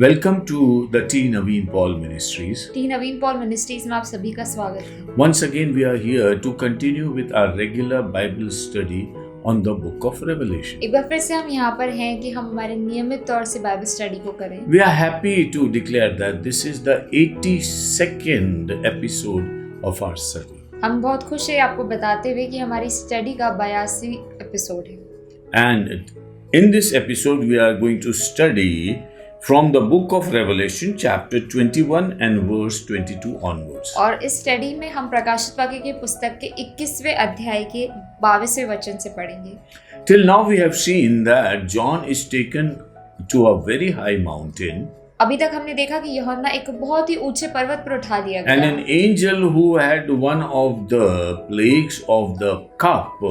Welcome to the T. Naveen Paul Ministries. T Naveen Paul ministries में आप सभी का स्वागत है। Once again, we are here to continue with our regular Bible study on the book of Revelation. एक बार फिर से हम यहाँ पर हैं कि हम हमारे नियमित तौर से बाइबल स्टडी को करें। We are happy to declare that this is the 82nd episode of our study. हम बहुत खुश हैं आपको बताते हुए कि हमारी स्टडी का 82वां एपिसोड है। And in this episode, we are going to study from the book of Revelation, chapter 21 and verse 22 onwards. और इस स्टडी में हम प्रकाशित वाक्य की पुस्तक के 21वें अध्याय के 22वें वचन से पढ़ेंगे। Till now, we have seen that John is taken to a very high mountain. अभी तक हमने देखा कि यूहन्ना एक बहुत ही ऊंचे पर्वत पर उठा लिया And गया an angel who had one of the plagues of the cup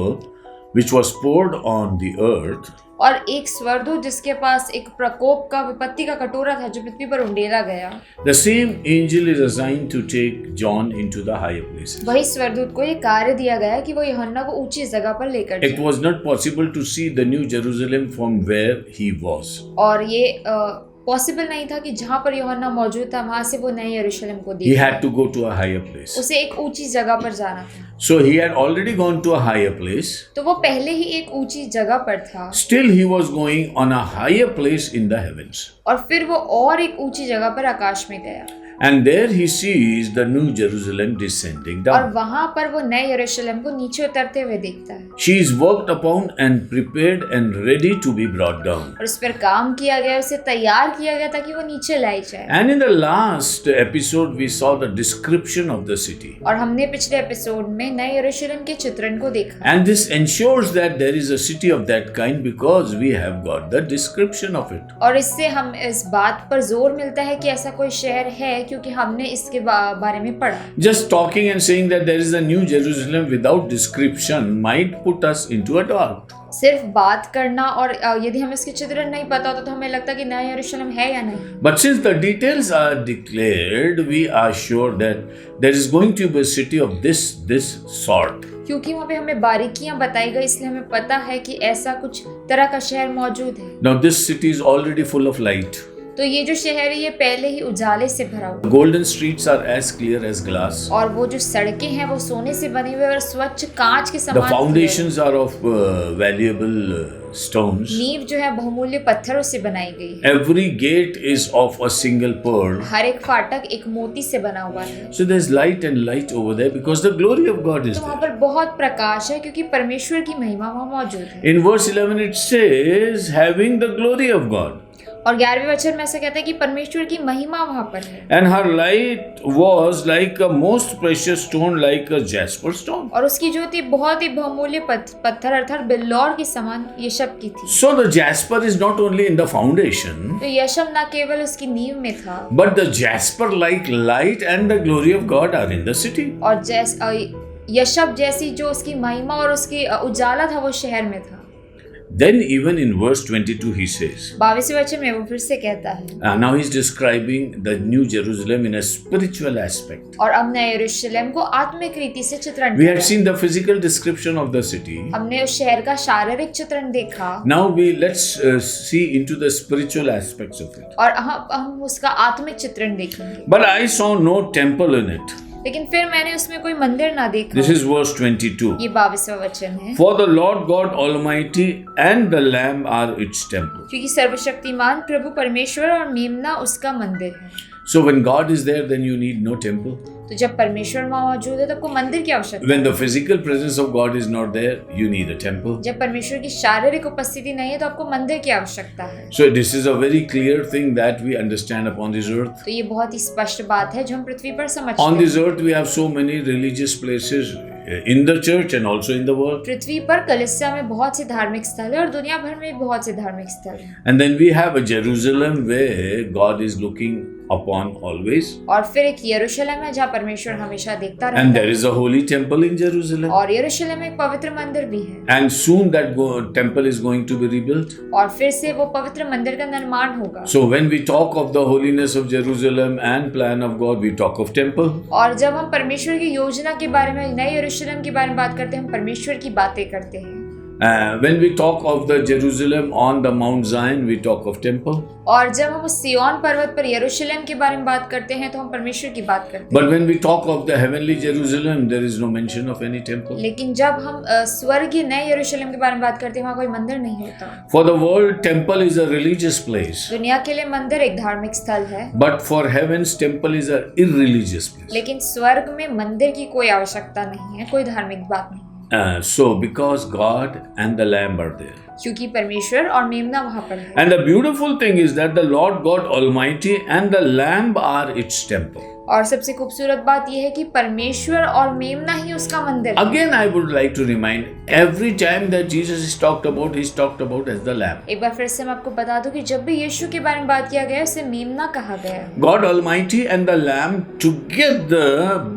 which was poured on the earth, और एक स्वर्गदूत जिसके पास एक प्रकोप का विपत्ति का कटोरा था जो पृथ्वी पर उंडेला गया। the same angel is assigned to take John into the higher places. वही स्वर्गदूत को ये कार्य दिया गया कि वो यूहन्ना को ऊंची जगह पर लेकर It जाए। was not possible to see the New Jerusalem from where he was. और ये पॉसिबल नहीं था कि जहाँ पर यूहन्ना मौजूद था वहां से वो नए यरूशलेम को He देखे। had to go to a higher place. उसे एक ऊंची जगह पर जाना था। So he had already gone to a higher place. तो वो पहले ही एक ऊंची जगह पर था Still he was going on a higher place in the heavens. और फिर वो और एक ऊंची जगह पर आकाश में गया And there he sees the New Jerusalem descending और down. वहां पर वो नए यरूशलेम को नीचे उतरते हुए देखता है She is worked upon and prepared and ready to be brought down. और उस पर काम किया गया, उसे तैयार किया गया ताकि वो नीचे लाई जाए। And in the last episode, we saw the description of the city. और हमने पिछले एपिसोड में नए यरूशलेम के चित्रण को देखा And this ensures that there is a city of that kind because we have got the description of it. और इससे हम इस बात पर जोर मिलता है कि ऐसा कोई शहर है क्योंकि हमने इसके बारे में पढ़ा। Just talking and saying that there is a New Jerusalem without description might put us into a dark. सिर्फ बात करना और यदि हमें इसके चित्रण नहीं पता होता तो हमें लगता कि नया यरूशलेम है या नहीं। But since the details are declared, we are sure that there is going to be a city of this sort. क्योंकि वहाँ पे हमें बारीकियां बताई गई इसलिए हमें पता है कि ऐसा कुछ तरह का शहर मौजूद है। Now this city is already full of light. तो ये जो शहर है ये पहले ही उजाले से भरा हुआ है। Golden streets are as clear as glass. और वो जो सड़कें हैं वो सोने से बनी हुई और स्वच्छ कांच के The समान। foundations are of valuable stones. नींव जो है बहुमूल्य पत्थरों से बनाई गई है। Every gate is of a single pearl. हर एक फाटक एक मोती से बना हुआ है। So there's light and light over there because the glory of God is तो वहाँ there. पर बहुत प्रकाश है क्योंकि परमेश्वर की महिमा वहाँ मौजूद है। In verse 11 it says, having the glory of God. और 11वें वचन में ऐसा कहता है कि परमेश्वर की महिमा वहाँ पर है। And her light was like a most precious stone, like a jasper stone. और उसकी ज्योति बहुत ही बहुमूल्य पत्थर अर्थात बिल्लौर के समान यशब की थी। So the jasper is not only in the foundation, तो यशब न केवल उसकी नींव में था but the jasper like light and the glory of God are in the city. और यशब जैसी जो उसकी महिमा और उसकी उजाला था वो शहर में था। Then even in verse 22 he says, 22वें वचन में वो फिर से कहता है now he's describing the New Jerusalem in a spiritual aspect. और अब नए यरूशलेम को आत्मिक रीति से चित्रण We किया। had seen the physical description of the city. हमने उस शहर का शारीरिक चित्रण देखा Now let's see into the spiritual aspects of it. और हम उसका आत्मिक चित्रण देखेंगे। But I saw no temple in it. लेकिन फिर मैंने उसमें कोई मंदिर ना देखा। This is verse 22. ये 22वां वचन है। For the Lord God Almighty and the Lamb are its temple. क्योंकि सर्वशक्तिमान प्रभु परमेश्वर और मेमना उसका मंदिर है। So when God is there, then you need no temple. तो जब परमेश्वर वहाँ मौजूद है तो आपको मंदिर की आवश्यकता है। When the physical presence of God is not there, you need a temple. जब परमेश्वर की शारीरिक उपस्थिति नहीं है तो आपको मंदिर की आवश्यकता है। So this is a very clear thing that we understand upon this earth. तो ये बहुत ही स्पष्ट बात है जो हम पृथ्वी पर समझते On हैं। this earth, we have so many religious places in the church and also in the world. पृथ्वी पर कलीसिया में बहुत से धार्मिक स्थल है और दुनिया भर में बहुत से धार्मिक स्थल हैं। And then we have a Jerusalem where God is looking upon always. और फिर एक यरूशलेम है जहाँ परमेश्वर हमेशा देखता And रहता there है is a holy temple in Jerusalem. और यरूशलेम में एक पवित्र मंदिर भी है And soon that temple is going to be rebuilt. और फिर से वो पवित्र मंदिर का निर्माण होगा। So when we talk of the holiness of Jerusalem and plan of God, we talk of temple. और जब हम परमेश्वर की योजना के बारे में नए यरूशलेम के बारे में बात करते हैं हम परमेश्वर की बातें करते हैं। When we talk of the Jerusalem on the Mount Zion, we talk of temple. और जब हम उस सिय्योन पर्वत पर यरूशलेम के बारे में बात करते हैं तो हम परमेश्वर की बात करते हैं। But when we talk of the heavenly Jerusalem, there is no mention of any temple. लेकिन जब हम स्वर्गीय नए यरूशलेम के बारे में बात करते हैं वहाँ कोई मंदिर नहीं होता। For the world, temple is a religious place. दुनिया के लिए मंदिर एक धार्मिक स्थल है, But for heavens, temple is an irreligious place. लेकिन स्वर्ग में मंदिर की कोई आवश्यकता नहीं है, कोई धार्मिक बात नहीं। So because God and the Lamb are there. क्योंकि परमेश्वर और मेमना वहाँ पर है। And the beautiful thing is that the Lord God Almighty and the Lamb are its temple. और सबसे खूबसूरत बात यह है कि परमेश्वर और मेमना ही उसका मंदिर है। Again, I would like to remind, every time that Jesus is talked about, he's talked about as the Lamb. एक बार फिर से मैं आपको बता दूं कि जब भी यीशु के बारे में बात किया गया उसे मेमना कहा गया। God Almighty and the Lamb together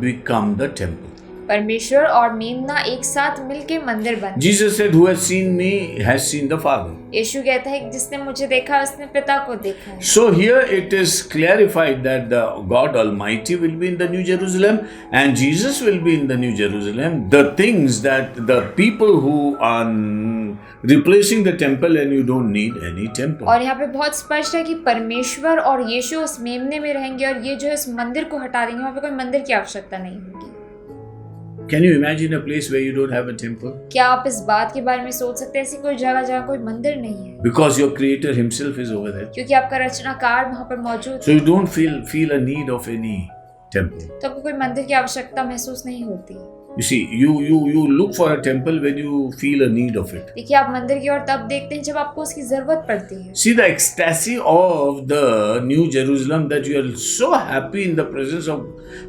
become the temple. परमेश्वर और मेमना एक साथ मिलके मंदिर बन। Jesus said, "Who has seen me has seen the Father." यीशु कहता है कि जिसने मुझे देखा उसने पिता को देखा है। So here it is clarified that the God Almighty will be in the New Jerusalem and Jesus will be in the New Jerusalem. The things that the people who are replacing the temple, and you don't need any temple. और यहाँ पे बहुत स्पष्ट है कि परमेश्वर और यीशु उस मेमने में रहेंगे और ये जो है इस मंदिर को हटा देंगे, वहाँ पे कोई मंदिर की आवश्यकता नहीं होगी। Can you imagine a place where you don't have a temple? क्या आप इस बात के बारे में सोच सकते हैं ऐसी कोई जगह जहाँ कोई मंदिर नहीं है? Because your Creator Himself is over there. क्योंकि आपका रचनाकार वहाँ पर मौजूद So you don't feel a need of any temple. तो आपको कोई मंदिर की आवश्यकता महसूस नहीं होती। You see, you look for a temple when you feel a need of it. देखिए आप मंदिर की ओर तब देखते हैं जब आपको उसकी जरूरत पड़ती है। See the ecstasy of the New Jerusalem, that you are so happy in the presence of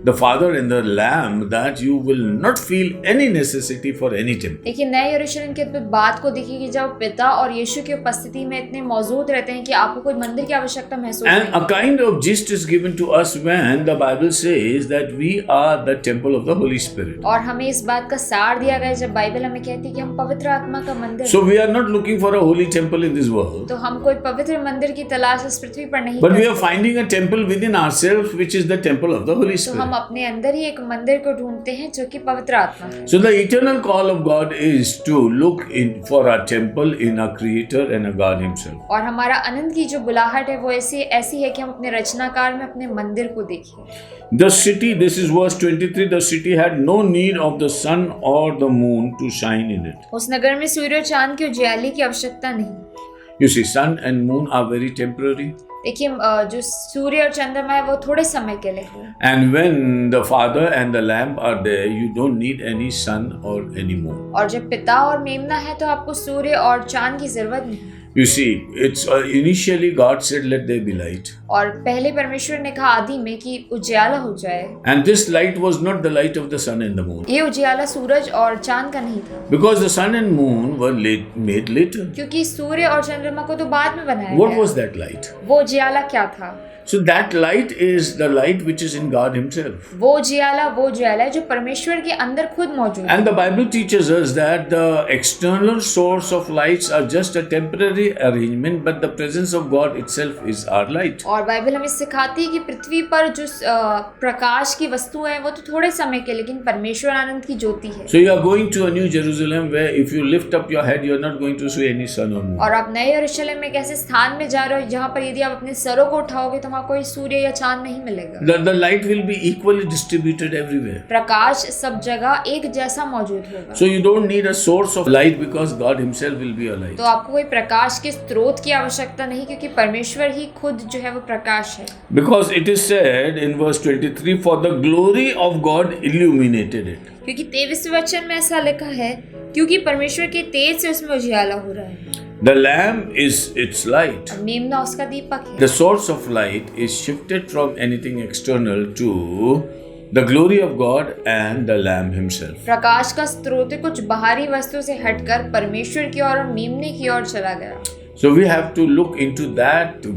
the Father and the Lamb that you will not feel any necessity for any temple. देखिए नए यरूशलेम की अद्भुत बात को देखिए कि जब पिता और यीशु की उपस्थिति में इतने मौजूद रहते हैं कि आपको कोई मंदिर की आवश्यकता महसूस नहीं And a kind of gist is given to us when the Bible says that we are the temple of the Holy Spirit. और हमें इस बात का सार दिया गया जब बाइबल हमें कहती है कि हम पवित्र आत्मा का मंदिर So we are not looking for a holy temple in this world, तो हम कोई पवित्र मंदिर की तलाश इस पृथ्वी पर नहीं but we are करते। finding a temple within ourselves, which is the temple of the Holy तो हम Spirit. अपने अंदर ही एक मंदिर को ढूंढते हैं जो कि पवित्र आत्मा है। So the eternal call of God is to look in for our temple in our Creator and a God Himself. और हमारा आनंद की जो बुलाहट है वो ऐसी है कि हम अपने रचनाकार में अपने मंदिर को देखें। The city, this is verse 23, the city had no need of the sun or the moon to shine in it. उस नगर में सूर्य और चांद की उजियाली की आवश्यकता नहीं। You see, sun and moon are very temporary. देखिए जो सूर्य और चंद्रमा है वो थोड़े समय के लिए है। And when the Father and the Lamb are there, you don't need any sun or any moon. और जब पिता और मेमना है तो आपको सूर्य और चांद की जरूरत नहीं। You see, it's initially God said, "Let there be light." और पहले परमेश्वर ने कहा आदि में कि उजियाला हो जाए। And this light was not the light of the sun and the moon, ये उजियाला सूरज और चांद का नहीं था, because the sun and moon were made later. क्योंकि सूर्य और चंद्रमा को तो बाद में बनाया What गया। was that light? वो उजियाला क्या था? So that light is the light which is in God Himself. वो उजियाला है जो परमेश्वर के अंदर खुद मौजूद है। And the Bible teaches us that the external source of lights are just a temporary arrangement, but the presence of God itself is our light. और बाइबल हमें सिखाती है कि पृथ्वी पर जो प्रकाश की वस्तु है वो तो थोड़े समय के, लेकिन परमेश्वर आनंद की ज्योति है। So you are going to a New Jerusalem where if you lift up your head, you are not going to see any sun or moon. और आप नए यरूशलेम में एक ऐसे स्थान में जा रहे हो जहाँ पर यदि आप अपने सरों को उठाओगे तो वहाँ कोई सूर्य या चांद नहीं मिलेगा। The light will be equally distributed everywhere. प्रकाश सब जगह एक जैसा मौजूद होगा। So you don't need a source of light because God Himself will be a light. तो आपको कोई प्रकाश के स्रोत की आवश्यकता नहीं, क्योंकि परमेश्वर ही खुद जो है वो प्रकाश है। Because it is said in verse 23, "For the glory of God illuminated it." क्योंकि 23वें वचन में ऐसा लिखा है, क्योंकि परमेश्वर के तेज से उसमें उजियाला हो रहा है। The Lamb is its light. और मेमना उसका दीपक है। The source of light is shifted from anything external to the glory of God and the Lamb Himself. प्रकाश का स्रोत कुछ बाहरी वस्तु से हटकर परमेश्वर की ओर और मेमने की ओर चला गया। So we have to look into that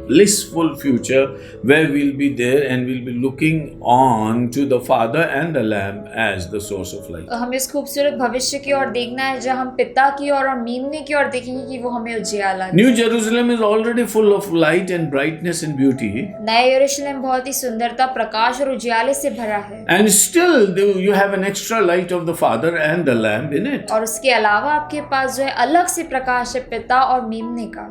blissful future where we'll be there and we'll be looking on to the Father and the Lamb as the source of life. हमें इस खूबसूरत भविष्य की ओर देखना है जहाँ हम पिता की ओर और मेमने की ओर देखेंगे कि वो हमें उजियाला दे। New Jerusalem is already full of light and brightness and beauty. नया यरूशलेम बहुत ही सुंदरता, प्रकाश और उजियाले से भरा है। And still you have an extra light of the Father and the Lamb in it. और उसके अलावा आपके पास जो है अलग से प्रकाश है पिता और मेमने का।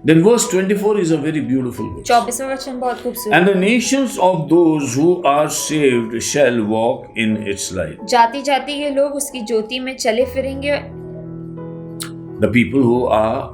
Then verse 24 is a very beautiful verse. 24वां वचन बहुत खूबसूरत। And the nations of those who are saved shall walk in its light. जाति जाति के लोग उसकी ज्योति में चले फिरेंगे। The people who are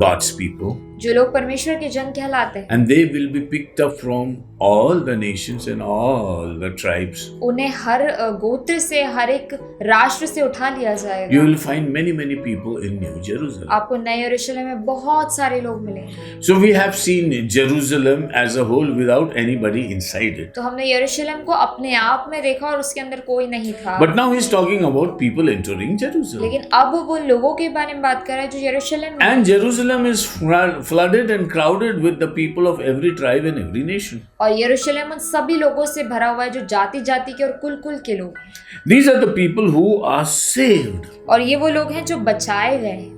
God's people. जो लोग परमेश्वर के जन कहलाते हैं। And they will be picked up from all the nations and all the tribes. उन्हें हर गोत्र से, हर एक राष्ट्र से उठा लिया जाएगा। You will find many people in New Jerusalem. आपको नए यरूशलेम में बहुत सारे लोग मिलेंगे। So we have seen Jerusalem as a whole without anybody inside it. तो हमने यरूशलेम को अपने आप में देखा और उसके अंदर कोई नहीं था। But now he's talking about people entering Jerusalem. लेकिन अब वो लोगों के बारे में बात कर रहा है जो यरूशलेम में। And Jerusalem is flooded and crowded with the people of every tribe and every nation. और यरूशलेम उन सभी लोगों से भरा हुआ है जो जाति जाति के और कुल कुल के लोग हैं। These are the people who are saved. और ये वो लोग हैं जो बचाए गए हैं।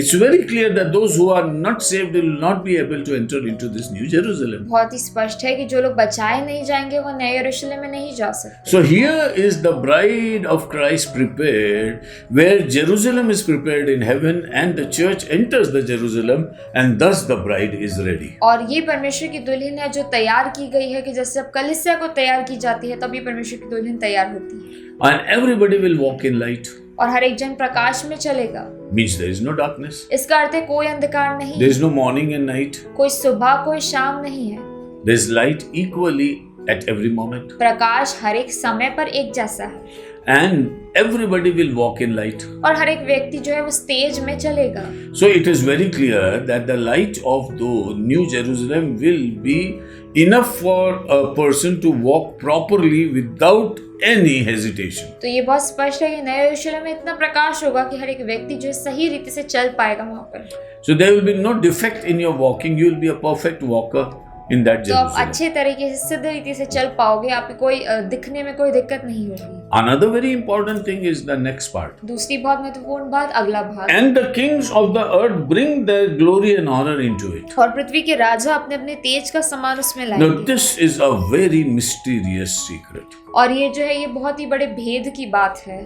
It's very clear that those who are not saved will not be able to enter into this New Jerusalem. बहुत ही स्पष्ट है कि जो लोग बचाए नहीं जाएंगे वो नए यरूशलेम में नहीं जा सकते। So here is the bride of Christ prepared, where Jerusalem is prepared in heaven and the church enters the Jerusalem and thus the bride is ready. और ये परमेश्वर की दुल्हन है जो तैयार की गई है कि जैसे अब कलीसिया को तैयार की जाती है तब ये परमेश्वर की दुल्हन तैयार होती है। And everybody will walk in light. और हर एक जन प्रकाश में चलेगा। Means there is no darkness. इसका अर्थ है कोई अंधकार नहीं There है। is no morning and night. कोई सुबह कोई शाम नहीं है। There is light equally at every moment. प्रकाश हर एक समय पर एक जैसा है। And everybody will walk in light. और हर एक व्यक्ति जो है वो तेज में चलेगा। So it is very clear that the light of the New Jerusalem will be enough for a person to walk properly without any hesitation. तो ये बहुत स्पष्ट है कि नए यरूशलेम में इतना प्रकाश होगा कि हर एक व्यक्ति जो है सही रीति से चल पाएगा वहाँ पर। So there will be no defect in your walking. You will be a perfect walker in that तो आप Jerusalem. अच्छे तरीके से सिद्ध रीति से चल पाओगे, आपको कोई दिखने में कोई दिक्कत नहीं होगी। Another very important thing is the next part. दूसरी बहुत महत्वपूर्ण बात अगला भाग। And the kings of the earth bring their glory and honor into it. और पृथ्वी के राजा अपने अपने तेज का समान उसमें Now लाएंगे। this is a very mysterious secret. और ये जो है ये बहुत ही बड़े भेद की बात है।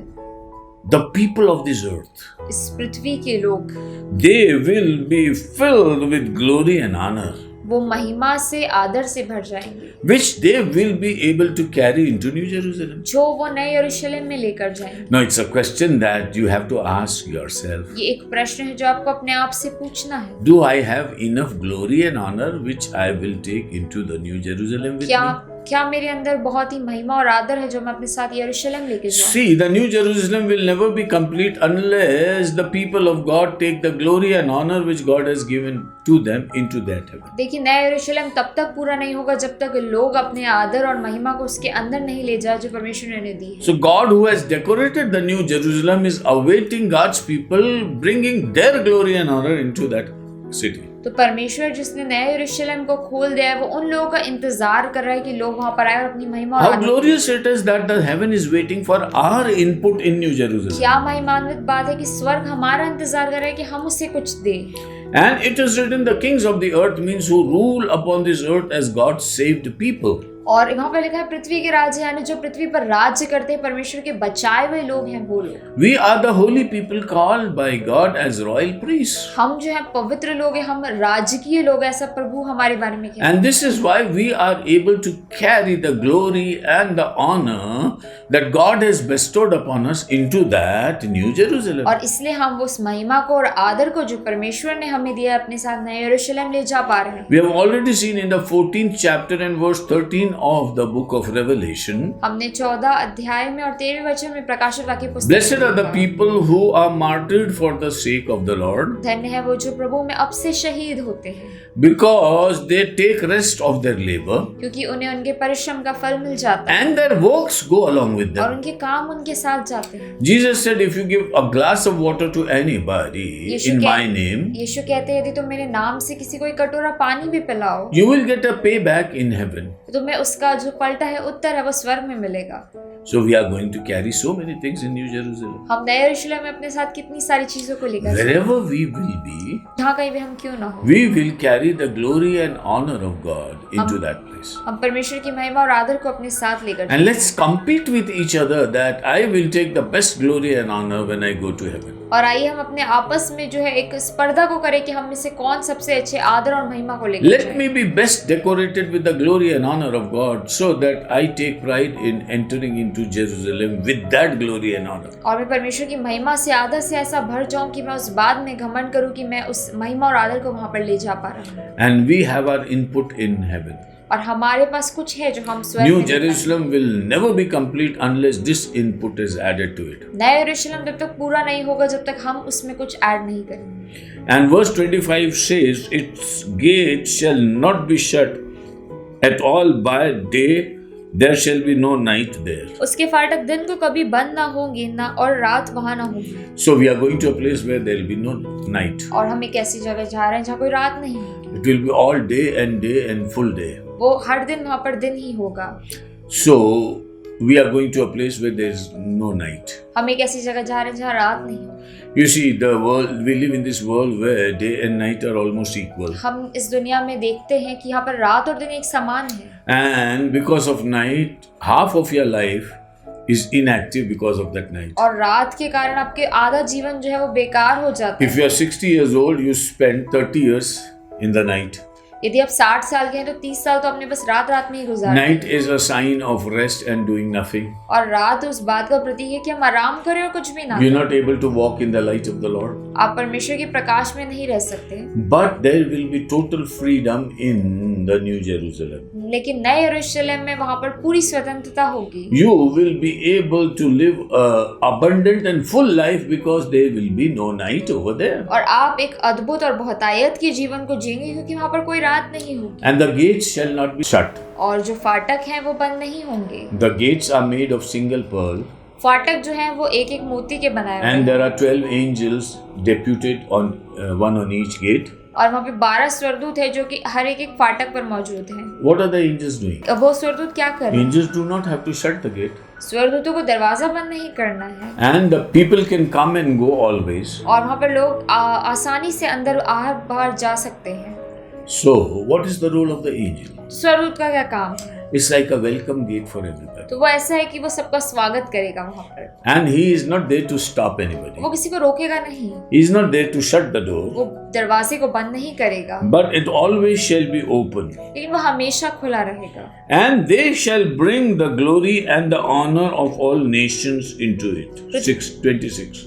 The people of this earth, इस पृथ्वी के लोग they will be filled with glory and honor, वो महिमा से आदर से भर जाएंगे, which they will be able to carry into New Jerusalem. जो वो नए यरूशलेम में लेकर जाएंगे। Now it's a question that you have to ask yourself. ये एक प्रश्न है जो आपको अपने आप से पूछना है। Do I have enough glory and honor which I will take into the New Jerusalem with me? क्या मेरे अंदर बहुत ही महिमा और आदर है जो मैं अपने साथ यरूशलेम लेके जाऊं? See, the New Jerusalem will never be complete unless the people of God take the glory and honor which God has given to them into that heaven. देखिए नया यरूशलेम तब तक पूरा नहीं होगा जब तक लोग अपने आदर और महिमा को उसके अंदर नहीं ले जाए जो परमेश्वर ने दी है। So God who has decorated the New Jerusalem is awaiting God's people bringing their glory and honor into that city. तो परमेश्वर जिसने नया यरूशलेम को खोल दिया है वो उन लोगों का इंतजार कर रहा है कि लोग वहां पर आए और अपनी महिमा और How Anand. glorious it is that the heaven is waiting for our input in New Jerusalem. क्या महिमान्वित बात है कि स्वर्ग हमारा इंतजार कर रहा है कि हम उसे कुछ दें। And it is written, the kings of the earth means who rule upon this earth as God's saved people. और वहाँ पर लिखा है पृथ्वी के राजा यानी जो पृथ्वी पर राज्य करते हैं परमेश्वर के बचाए हुए लोग हैं वो लोग। We are the holy people called by God as royal priests. हम जो है पवित्र लोग हैं, हम राजकीय लोग हैं, ऐसा प्रभु हमारे बारे में कहते हैं। And this is why we are able to carry the glory and the honor that God has bestowed upon us into that New Jerusalem. और इसलिए हम उस महिमा को और आदर को जो परमेश्वर ने हमें दिया अपने साथ नए यरूशलेम ले जा पा रहे हैं। We have already seen in the 14th chapter and verse 13 of the book of Revelation, हमने 14 अध्याय में और 13वें वचन में प्रकाशित वाक्य पुस्तक blessed are the में people who are martyred for the sake of the Lord, धन्य है वो जो प्रभु में अब से शहीद होते हैं, because they take rest of their labor, क्योंकि उन्हें उनके परिश्रम का फल मिल जाता है and their works go along with और them. उनके काम उनके साथ जाते हैं। Jesus said, if you give a glass of water to anybody Yeshu in कह- my name, यीशु कहते हैं यदि तुम मेरे नाम से किसी को एक कटोरा पानी भी पिलाओ you will get a payback in heaven. तो तुम्हें उसका जो पलटा है उत्तर है वो स्वर्ग में मिलेगा। So we are going to carry so many things in New Jerusalem. हम नए यरूशलेम में अपने साथ कितनी सारी चीजों को लेकर चलें। Wherever we will be, जहाँ कहीं भी हम क्यों ना हो, we will carry the glory and honor of God into that place. हम परमेश्वर की महिमा और आदर को अपने साथ लेकर And let's compete with each other that I will take the best glory and honor when I go to heaven. और आइए हम अपने आपस में जो है एक स्पर्धा को करें कि हम में से कौन सबसे अच्छे आदर और महिमा को लेकर Let जाए। me be best decorated with the glory and honor of God so that I take pride in entering into Jerusalem with that glory and honor. और मैं परमेश्वर की महिमा से आदर से ऐसा भर जाऊं कि मैं उस बात में घमंड करूं कि मैं उस महिमा और आदर को वहां पर ले जा पा रहा हूं। And we have our input in heaven. और हमारे पास कुछ है जो हम स्वर्ग New में देखें। Jerusalem will never be complete unless this input is added to it. नया यरूशलेम जब तक पूरा नहीं होगा जब तक हम उसमें कुछ ऐड नहीं करेंगे। And verse 25 says, its gates shall not be shut at all by day, there shall be no night there. उसके फाटक दिन को कभी बंद ना होंगे ना और रात वहां ना होगी। So we are going to a place where there will be no night. और हम एक ऐसी जगह जा रहे हैं जहाँ कोई रात नहीं है, It will be all day and full day. वो हर दिन वहां पर दिन ही होगा। So we are going to a place where there is no night. हम एक ऐसी जगह जा रहे हैं जहाँ रात नहीं हो। You see, the world, we live in this world where day and night are almost equal. हम इस दुनिया में देखते हैं कि यहाँ पर रात और दिन एक समान है And because of night, half of your life is inactive because of that night. और रात के कारण आपके आधा जीवन जो है वो बेकार हो जाता है। If you are 60 years old, you spend 30 years in the night. यदि आप 60 साल के हैं तो 30 साल तो आपने बस रात रात में ही गुजारे। Night is a sign of rest and doing nothing. और रात उस बात का प्रतीक है कि हम आराम करें और कुछ भी ना We are करें। not able to walk in the light of the Lord. आप परमेश्वर के प्रकाश में नहीं रह सकते। But there will be total freedom in the New Jerusalem. लेकिन नए यरूशलेम में वहां पर पूरी स्वतंत्रता होगी। You will be able to live a abundant and full life because there will be no night over there. और आप एक अद्भुत और बहुतायत के जीवन को जिएंगे क्योंकि वहां पर कोई रात नहीं होगी। And the gates shall not be shut. और जो फाटक हैं वो बंद नहीं होंगे। The gates are made of single pearl, फाटक जो हैं वो एक एक मोती के बनाए हुए and हैं there are 12 angels deputed on one on each gate. और वहाँ पे 12 स्वरदूत है जो कि हर एक एक फाटक पर मौजूद हैं। What are the angels doing? अब वो स्वरदूत क्या कर रहे हैं? Angels do not have to shut the gate, स्वरदूतों को दरवाजा बंद नहीं करना है and the people can come and go always. और वहाँ पर लोग आसानी से अंदर बाहर जा सकते हैं। So, what is the role of the angel? स्वरदूत का क्या काम है? It's like a welcome gate for everybody. तो वो ऐसा है कि वो सबका स्वागत करेगा वहाँ पर। And he is not there to stop anybody. वो किसी को रोकेगा नहीं, He is not there to shut the door, वो दरवाजे को बंद नहीं करेगा, but it always shall be open. लेकिन वो हमेशा खुला रहेगा। And they shall bring the glory and the honor of all nations into it. 6:26.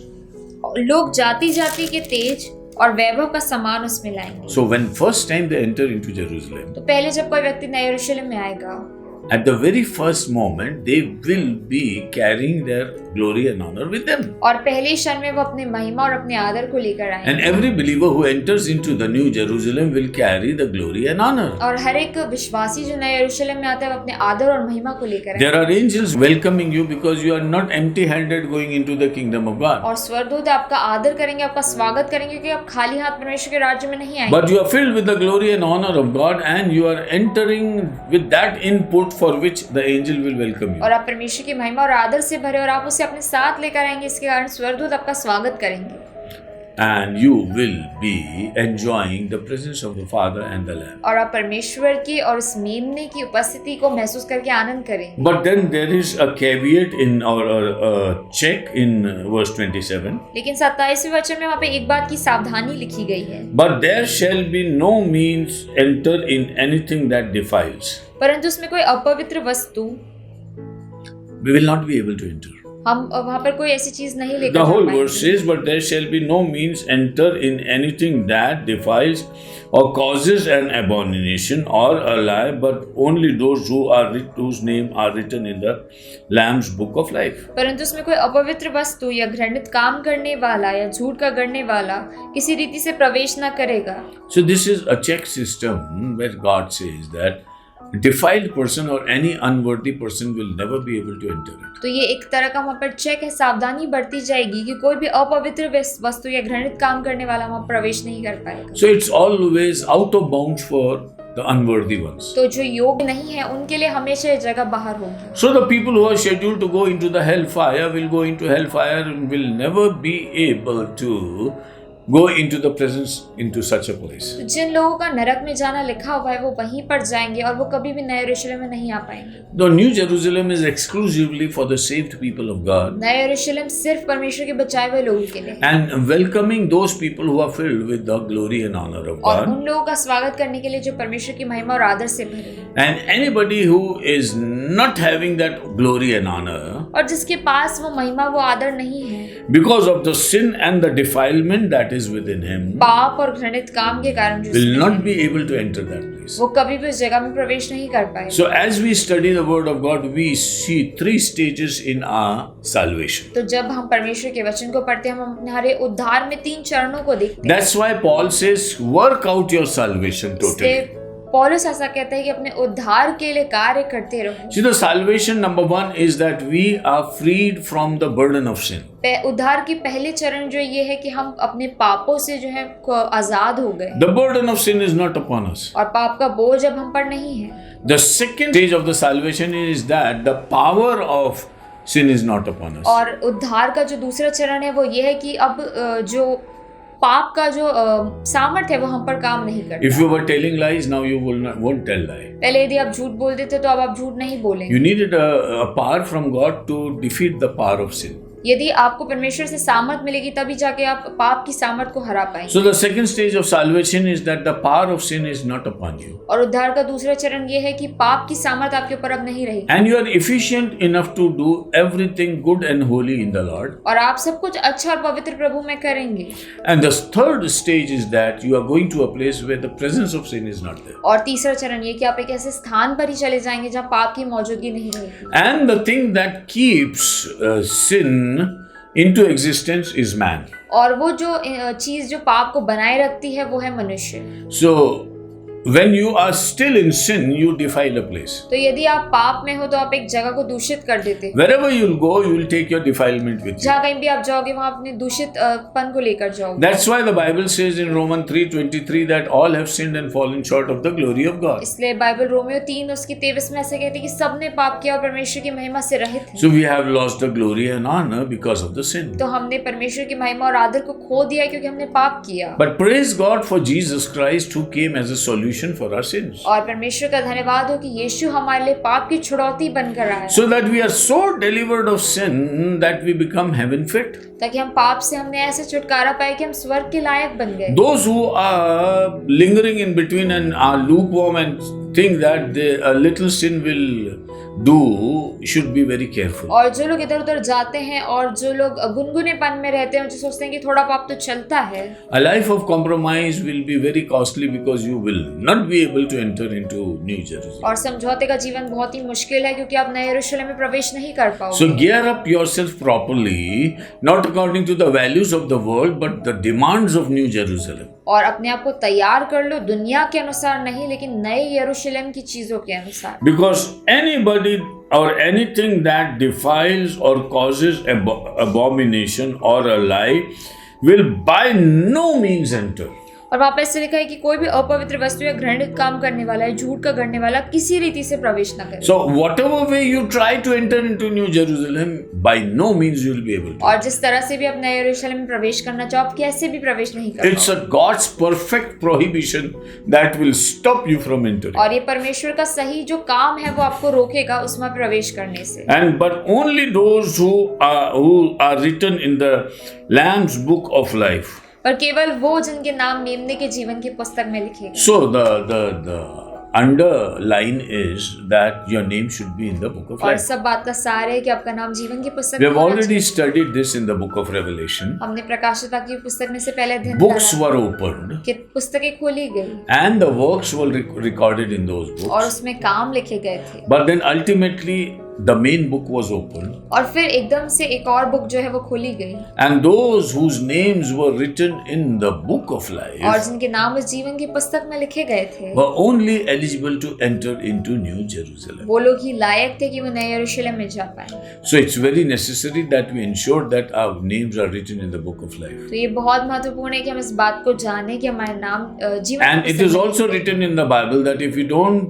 लोग जाति जाति के तेज और वैभव का समान उसमें लाएंगे। So when first time they enter into Jerusalem, तो पहले जब कोई व्यक्ति नए यरूशलेम में आएगा at the very first moment, they will be carrying their glory and honor with them. और पहले क्षण में वो अपने महिमा और अपने आदर को लेकर आएंगे। And every believer who enters into the New Jerusalem will carry the glory and honor. और हर एक विश्वासी जो नए यरूशलेम में आता है वो अपने आदर और महिमा को लेकर आएंगे। There are angels welcoming you because you are not empty-handed going into the kingdom of God. और स्वर्गदूत आपका आदर करेंगे, आपका स्वागत करेंगे क्योंकि आप खाली हाथ परमेश्वर के राज्य में नहीं आएंगे। But you are filled with the glory and honor of God, and you are entering with that input for which the angel will welcome you. और आप परमेश्वर की महिमा और आदर से भरे और आप उसे अपने साथ लेकर आएंगे, इसके कारण स्वर्गदूत आपका स्वागत करेंगे। And you will be enjoying the presence of the Father and the Lamb. और आप परमेश्वर की और उस मेमने की उपस्थिति को महसूस करके आनंद करेंगे। But then there is a caveat in or a check in verse 27. लेकिन 27वें वचन में वहाँ पे एक बात की सावधानी लिखी गई है। But there shall be no means enter in anything that defiles. परंतु उसमें कोई अपवित्र वस्तु We will not be able to enter. हम वहाँ पर कोई ऐसी चीज नहीं लेकर The जा whole पाएंगे। verse says, "But there shall be no means enter in anything that defiles or causes an abomination or a lie, but only those whose name are written in the Lamb's book of life." परंतु उसमें कोई अपवित्र वस्तु या घृणित काम करने वाला या झूठ का गढ़ने वाला किसी रीति से प्रवेश न करेगा। So this is a check system where God says that defiled person or any unworthy person will never be able to enter it. तो ये एक तरह का वहाँ पर चेक है, सावधानी बरती जाएगी कि कोई भी अपवित्र वस्तु या घृणित काम करने वाला वहाँ प्रवेश नहीं कर पाएगा। So it's always out of bounds for the unworthy ones. तो जो योग्य नहीं है उनके लिए हमेशा ये जगह बाहर होगी। So the people who are scheduled to go into the hellfire will go into hellfire and will never be able to go into the presence into such a place. तो जिन लोगों का नरक में जाना लिखा हुआ है वो वहीं पर जाएंगे और वो कभी भी नए यरूशलेम में नहीं आ पाएंगे। The New Jerusalem is exclusively for the saved people of God नया यरूशलेम सिर्फ परमेश्वर के बचाए हुए लोगों के लिए and welcoming those people who are filled with the glory and honor of और God. उन लोगों का स्वागत करने के लिए जो परमेश्वर की महिमा और आदर से भरे हैं। And anybody who is not having that glory and honor और जिसके पास वो महिमा वो आदर नहीं है because of the sin and the defilement that is within him पाप और घृणित काम के कारण जो will उसमें not है, be able to enter that place. वो कभी भी उस जगह में प्रवेश नहीं कर पाए। So as we study the word of God, we see three stages in our salvation. तो जब हम परमेश्वर के वचन को पढ़ते हैं हम हमारे उद्धार में 3 चरणों को देखते हैं। That's why Paul says, work out your salvation इसलिए totally. पौलुस ऐसा कहता है कि अपने उद्धार के लिए कार्य करते रहो। See, the salvation number one is that we are freed from the burden of sin. उद्धार की पहले चरण जो ये है कि हम अपने पापों से जो है आजाद हो गए The burden of sin is not upon us. और पाप का बोझ अब हम पर नहीं है। The second stage of the salvation is that the power of sin is not upon us. और उद्धार का जो दूसरा चरण है वो ये है कि अब जो पाप का जो सामर्थ्य है वो हम पर काम नहीं करता। If you were telling lies, now you won't tell lie. पहले यदि आप झूठ बोलते थे तो अब आप झूठ नहीं बोलेंगे। You needed a power from God to defeat the power of sin. यदि आपको परमेश्वर से सामर्थ मिलेगी तभी जाके आप पाप की सामर्थ को हरा पाएंगे। So the second stage of salvation is that the power of sin is not upon you. और उद्धार का दूसरा चरण ये है कि पाप की सामर्थ आपके ऊपर अब नहीं रहेगी And you are efficient enough to do everything good and holy in the Lord. और आप सब कुछ अच्छा और पवित्र प्रभु में करेंगे। And the third stage is that you are going to a place where the presence of sin is not there. और तीसरा चरण ये कि आप एक ऐसे स्थान पर ही चले जाएंगे जहाँ पाप की मौजूदगी नहीं रहेगी। And the thing that keeps sin into existence is man. और वो जो चीज जो पाप को बनाए रखती है वो है मनुष्य। So when you are still in sin, you defile a place. तो यदि आप पाप में हो तो आप एक जगह को दूषित कर देते हैं। Wherever you'll go, you will take your defilement with you. जहाँ कहीं भी आप जाओगे वहाँ अपने दूषित पन को लेकर जाओगे। That's why the Bible says in Romans 3:23 that all have sinned and fallen short of the glory of God. इसलिए बाइबल रोमियो 3 उसकी 23 में ऐसे कहती है कि सबने पाप किया और परमेश्वर की महिमा से रहित हैं। So we have lost the glory and honor because of the sin. तो हमने परमेश्वर की महिमा और आदर को खो दिया क्योंकि हमने पाप किया। But praise God for Jesus Christ who came as a solution for our sins. और परमेश्वर का धन्यवाद हो कि यीशु हमारे लिए पाप की छुड़ौती बनकर आया So that we are so delivered of sin that we become heaven fit. ताकि हम पाप से हमने ऐसे छुटकारा पाए कि हम स्वर्ग के लायक बन गए। Those who are lingering in between and are lukewarm and think that a little sin will do should be very careful. और जो लोग इधर उधर जाते हैं और जो लोग गुनगुनेपन में रहते हैं जो सोचते हैं कि थोड़ा पाप तो चलता है। A life of compromise will be very costly because you will not be able to enter into New Jerusalem. और समझौते का जीवन बहुत ही मुश्किल है क्योंकि आप नए यरूशलेम में प्रवेश नहीं कर पाओगे। So gear up yourself properly, not according to the values of the world, but the demands of New Jerusalem. और अपने आप को तैयार कर लो दुनिया के अनुसार नहीं लेकिन नए यरूशलेम की चीजों के अनुसार। Because anybody or anything that defiles or causes abomination or a lie will by no means enter. और वहाँ पे ऐसे लिखा है कि कोई भी अपवित्र वस्तु या घृणित काम करने वाला है झूठ का गढ़ने वाला किसी रीति से प्रवेश न करे। So whatever way you try to enter into New Jerusalem, by no means you will be able to. और जिस तरह से भी आप नए यरूशलेम में प्रवेश करना चाहो आप कैसे भी प्रवेश नहीं कर It's a God's perfect prohibition that will stop you from entering. और ये परमेश्वर का सही जो काम है वो आपको रोकेगा उसमें प्रवेश करने से। And but only those who are written in the Lamb's book of life. पर केवल वो जिनके नाम मेमने के जीवन की पुस्तक में लिखे गए। So the underline is that your name should be in the book of और life. सब बात का सार है कि आपका नाम जीवन की पुस्तक We में have होना already चाहिए। studied this in the book of Revelation. हमने प्रकाशित वाक्य की पुस्तक में से पहले अध्ययन Books करा were opened कि पुस्तकें खोली गई and the works were recorded in those और books. उसमें काम लिखे गए थे, But then ultimately the main book was opened, और फिर एकदम से एक और बुक जो है वो खोली गई, and those whose names were written in the book of और life जिनके नाम उस जीवन की पुस्तक में लिखे गए थे were only eligible to enter into New Jerusalem. वो लोग ही लायक थे कि वो नए यरूशलेम में जा पाए। So it's very necessary that we ensure that our names are written in the book of life. तो ये बहुत महत्वपूर्ण है कि हम इस बात को जाने कि हमारे नाम जीवन And की it पुस्तक is में also लिखे गए। written in the Bible that if we don't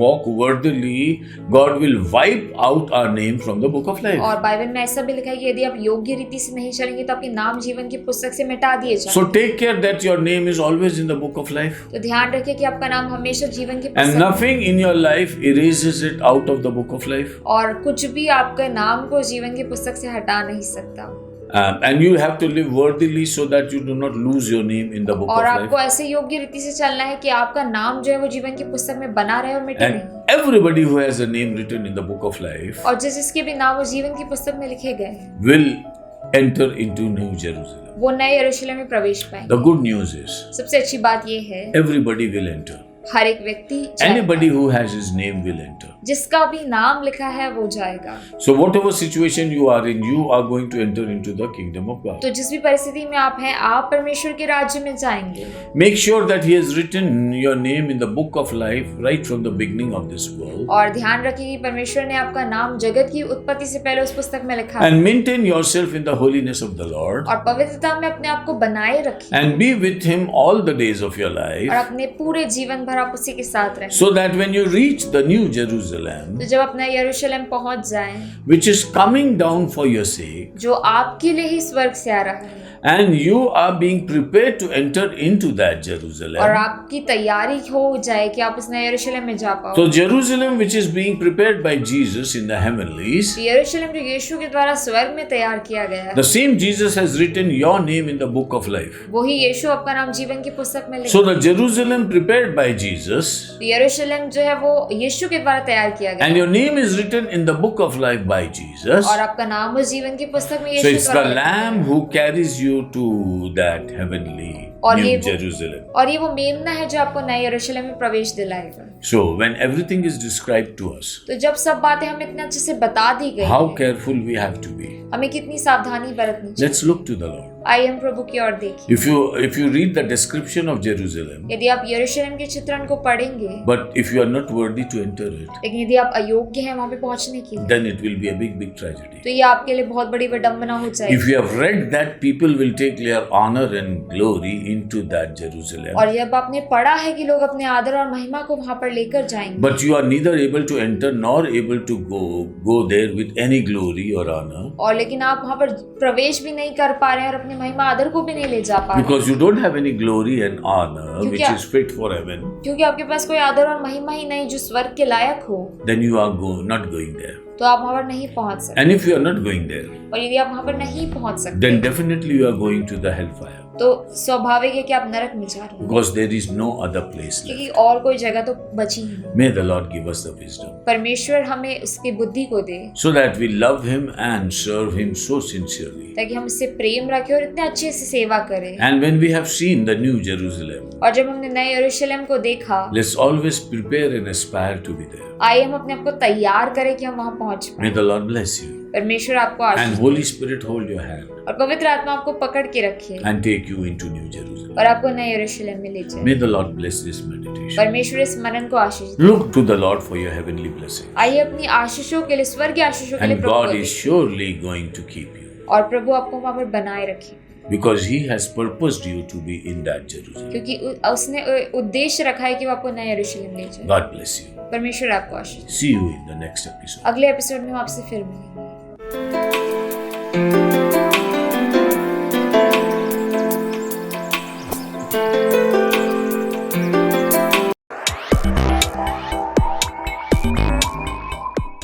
walk worthily, God will wipe out our name from the book of life. और बाइबल में ऐसा भी लिखा है कि यदि आप योग्य रीति से नहीं चलेंगे तो आपके नाम जीवन की पुस्तक से मिटा दिए So जाएंगे। take care that your name is always in the book of life. तो ध्यान रखिए कि आपका नाम हमेशा जीवन की And पुस्तक में, nothing in your life erases it out of the book of life. और कुछ भी आपके नाम को जीवन की पुस्तक से हटा नहीं सकता। And you have to live worthily so that you do not lose your name in the book और of आपको life. ऐसे योग्य रीति से चलना है कि आपका नाम जो है वो जीवन की पुस्तक में बना रहे और मिटे And नहीं। everybody who has a name written in the book of life और जिसके भी नाम वो जीवन की पुस्तक में लिखे गए हैं will enter into New Jerusalem. वो नए यरूशलेम में प्रवेश पाएंगे। The good news is सबसे अच्छी बात ये है everybody will enter. हर एक व्यक्ति जाएगा। Anybody who has his name will enter. जिसका भी नाम लिखा है वो जाएगा। So whatever situation you are in, you are going to enter into the kingdom of God. तो जिस भी परिस्थिति में आप हैं आप परमेश्वर के राज्य में जाएंगे। Make sure that He has written your name in the book of life right from the beginning of this world. और ध्यान रखिए कि परमेश्वर ने आपका नाम जगत की उत्पत्ति से पहले उस पुस्तक में लिखा है। And maintain yourself in the holiness of the Lord. और पवित्रता में अपने आप को बनाए रखिए And be with Him all the days of your और life. अपने पूरे जीवन भर आप उसी के साथ रहें। So that when you reach the New Jerusalem, तो जब अपना यरूशलेम पहुंच जाएं, which is coming down for your sake, जो आपके लिए ही स्वर्ग से आ रहा है and you are being prepared to enter into that और Jerusalem. आपकी तैयारी हो जाए कि आप उस नए यरूशलेम में जा पाओ। So Jerusalem, which is being prepared by Jesus in the heavenlies, तो यरूशलेम जो यीशु के द्वारा स्वर्ग में तैयार किया गया है, the same Jesus has written your name in the book of life. वही यीशु आपका नाम जीवन की पुस्तक में So लिखा। the Jerusalem prepared by Jesus, तो यरूशलेम जो है वो यीशु के द्वारा तैयार किया गया and your name is written in the book of life by Jesus. और आपका नाम उस जीवन की पुस्तक में So यीशु it's the द्वारा लिखा Lamb गया। who carries you to that heavenly और ये New वो- Jerusalem. और ये वो मेमना है जो आपको नए यरूशलेम में प्रवेश दिलाएगा। So when everything is described to us, तो जब सब बातें हमें इतने अच्छे से बता दी गई how हैं, careful we have to be. हमें कितनी सावधानी बरतनी चाहिए। Let's look to the Lord. आइए हम प्रभु की ओर देखिए। If you read the description of Jerusalem, यदि आप यरूशलेम के चित्रण को पढ़ेंगे but if you are not worthy to enter it, लेकिन यदि आप अयोग्य हैं वहां पे पहुंचने के लिए, then it will be a big tragedy. तो ये आपके लिए बहुत बड़ी विडंबना हो जाएगी। If you have read that, people will take their honor and glory into that Jerusalem, और जब आपने पढ़ा है कि लोग अपने आदर और महिमा को वहां पर लेकर जाएंगे, but you are neither able to enter nor able to go there with any glory or honor, और लेकिन आप वहां पर प्रवेश भी नहीं कर पा रहे हैं और अपने महिमा आदर को भी नहीं ले जा पा रहे हैं, because you don't have any glory and honor which क्योंकि- is fit for heaven, क्योंकि आपके पास कोई आदर और महिमा ही नहीं जो स्वर्ग के लायक हो, then you are not going there. तो आप वहां पर नहीं पहुंच सकते। And if you are not going there, और यदि आप वहां पर नहीं पहुंच सकते then definitely you are going to the hellfire, तो स्वाभाविक है कि आप नरक में जा रहे हैं, because there is no other place क्योंकि left. और कोई जगह तो बची ही नहीं। May the Lord give us the wisdom परमेश्वर हमें उसकी बुद्धि को दे so that we love Him and serve Him so sincerely. ताकि हम इससे प्रेम रखें और इतने अच्छे से सेवा करें। And when we have seen the New Jerusalem, और जब हमने नए यरूशलेम को देखा, let's always prepare and aspire to be there. आइए हम अपने आप को तैयार करें कि हम वहां पहुंच May पाए। the Lord bless you. परमेश्वर आपको And Ashish Holy Spirit hold your hand और पवित्र आत्मा आपको पकड़ के रखे and take you into New Jerusalem. और आपको नए यरूशलेम में ले जाए। May the Lord bless this meditation. परमेश्वर इस मनन को आशीष दे। Look to the Lord for your heavenly blessing. आइए अपनी आशीषों के लिए, स्वर्गीय आशीषों के लिए And प्रभु को God is देखें। surely going to keep you और प्रभु आपको वहां पर बनाए रखे, because He has purposed you to be in that Jerusalem. क्योंकि उसने उद्देश्य रखा है कि वो आपको नए यरूशलेम ले जाए। God bless you. परमेश्वर आपको आशीष दे। See you in the next episode. अगले एपिसोड में हम आपसे फिर मिलेंगे।